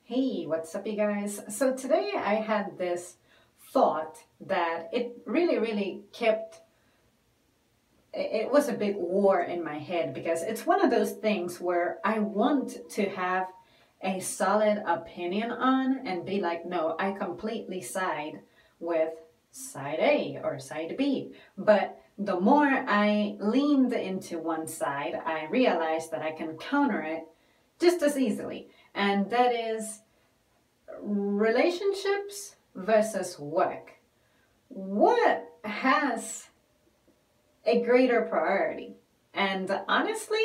Hey, what's up, you guys? So today I had this thought that it really kept, it was a big war in my head because it's one of those things where I want to have a solid opinion on and be like, no, I completely side with side A or side B. But the more I leaned into one side, I realized that I can counter it just as easily. And that is relationships versus work. What has a greater priority? And honestly,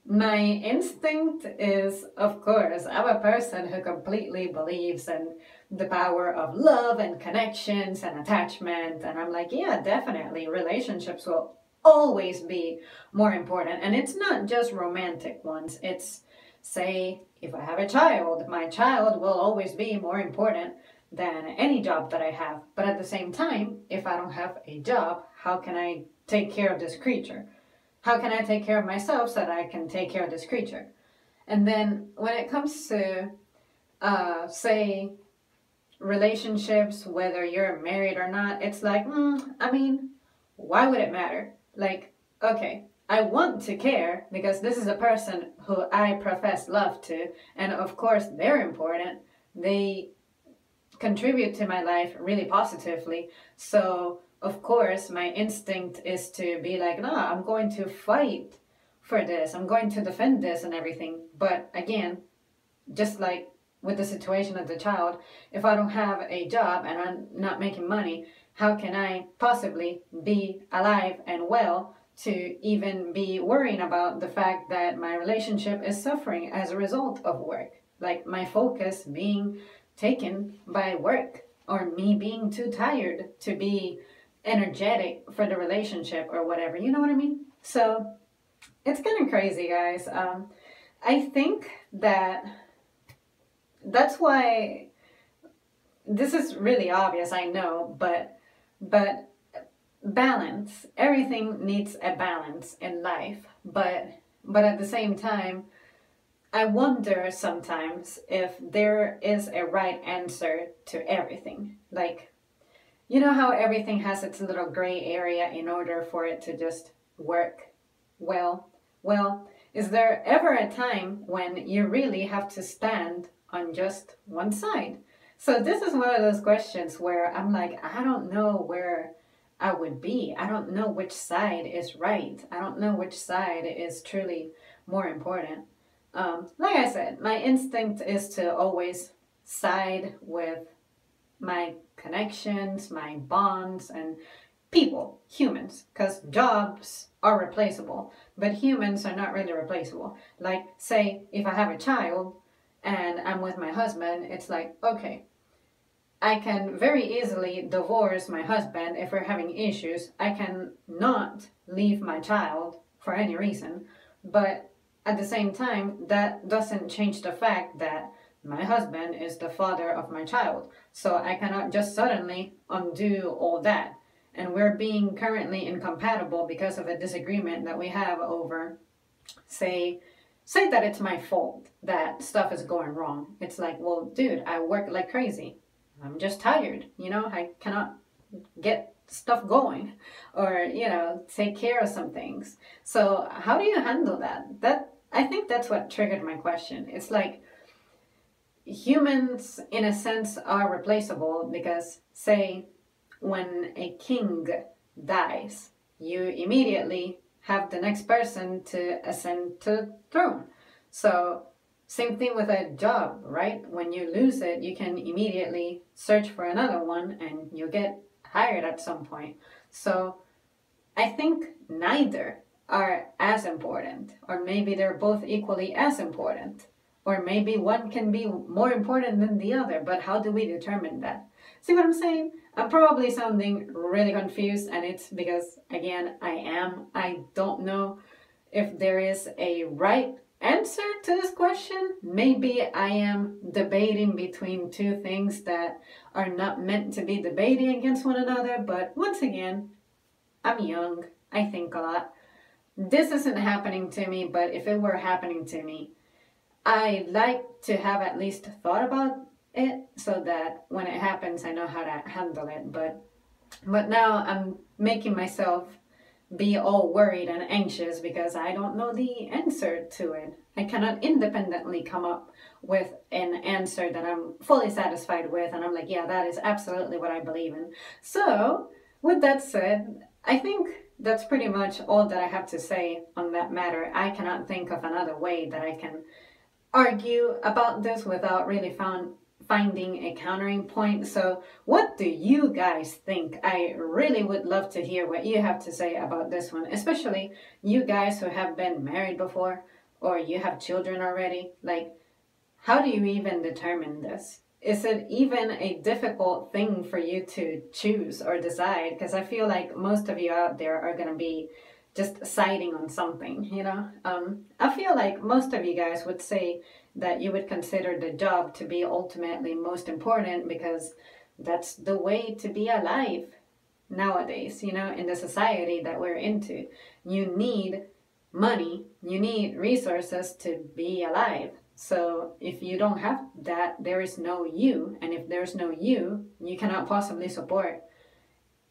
my instinct is, of course, I'm a person who completely believes in the power of love and connections and attachment. And I'm like, yeah, definitely, relationships will always be more important. And it's not just romantic ones. It's, say, if I have a child, my child will always be more important than any job that I have. But at the same time, if I don't have a job, how can I take care of this creature? How can I take care of myself so that I can take care of this creature? And then when it comes to, say, relationships, whether you're married or not, it's like, I mean, why would it matter? Like, okay, I want to care because this is a person who I profess love to, and of course they're important. They contribute to my life really positively. So of course my instinct is to be like, no, I'm going to fight for this, I'm going to defend this and everything. But again, just like with the situation of the child, if I don't have a job and I'm not making money, how can I possibly be alive and well to even be worrying about the fact that my relationship is suffering as a result of work? Like my focus being taken by work, or me being too tired to be energetic for the relationship or whatever. You know what I mean? So it's kind of crazy, guys. I think that that's why this is really obvious, I know, but balance. Everything needs a balance in life, but at the same time, I wonder sometimes if there is a right answer to everything. Like, you know how everything has its little gray area in order for it to just work well? Well, is there ever a time when you really have to stand on just one side? So this is one of those questions where I'm like, I don't know where I would be. I don't know which side is right. I don't know which side is truly more important. Like I said, my instinct is to always side with my connections, my bonds, and people, humans, because jobs are replaceable, but humans are not really replaceable. Like, say, if I have a child and I'm with my husband, it's like, okay, I can very easily divorce my husband if we're having issues. I can not leave my child for any reason, but at the same time, that doesn't change the fact that my husband is the father of my child. So I cannot just suddenly undo all that. And we're being currently incompatible because of a disagreement that we have over, say, say that it's my fault that stuff is going wrong. It's like, well, dude, I work like crazy. I'm just tired, I cannot get stuff going or, take care of some things. So how do you handle that? I think that's what triggered my question. It's like humans, in a sense, are replaceable because, say, when a king dies, you immediately have the next person to ascend to the throne. So same thing with a job, right? When you lose it, you can immediately search for another one and you get hired at some point. So I think neither are as important, or maybe they're both equally as important, or maybe one can be more important than the other, but how do we determine that? See what I'm saying? I'm probably sounding really confused, and it's because, again, I don't know if there is a right answer to this question. Maybe I am debating between two things that are not meant to be debating against one another, but once again, I'm young, I think a lot. This isn't happening to me, but if it were happening to me, I like to have at least thought about it so that when it happens, I know how to handle it. But now I'm making myself be all worried and anxious because I don't know the answer to it. I cannot independently come up with an answer that I'm fully satisfied with, and I'm like, yeah, that is absolutely what I believe in. So, with that said, I think that's pretty much all that I have to say on that matter. I cannot think of another way that I can argue about this without really finding a countering point. So, what do you guys think? I really would love to hear what you have to say about this one, especially you guys who have been married before or you have children already. Like, how do you even determine this? Is it even a difficult thing for you to choose or decide? Because I feel like most of you out there are going to be just siding on something, you know? I feel like most of you guys would say that you would consider the job to be ultimately most important because that's the way to be alive nowadays, you know, in the society that we're into. You need money, you need resources to be alive. So if you don't have that, there is no you. And if there's no you, you cannot possibly support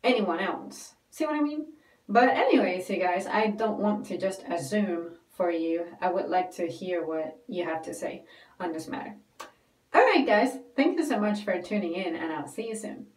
anyone else. See what I mean? But anyways, you guys, I don't want to just assume for you. I would like to hear what you have to say on this matter. Alright guys, thank you so much for tuning in and I'll see you soon.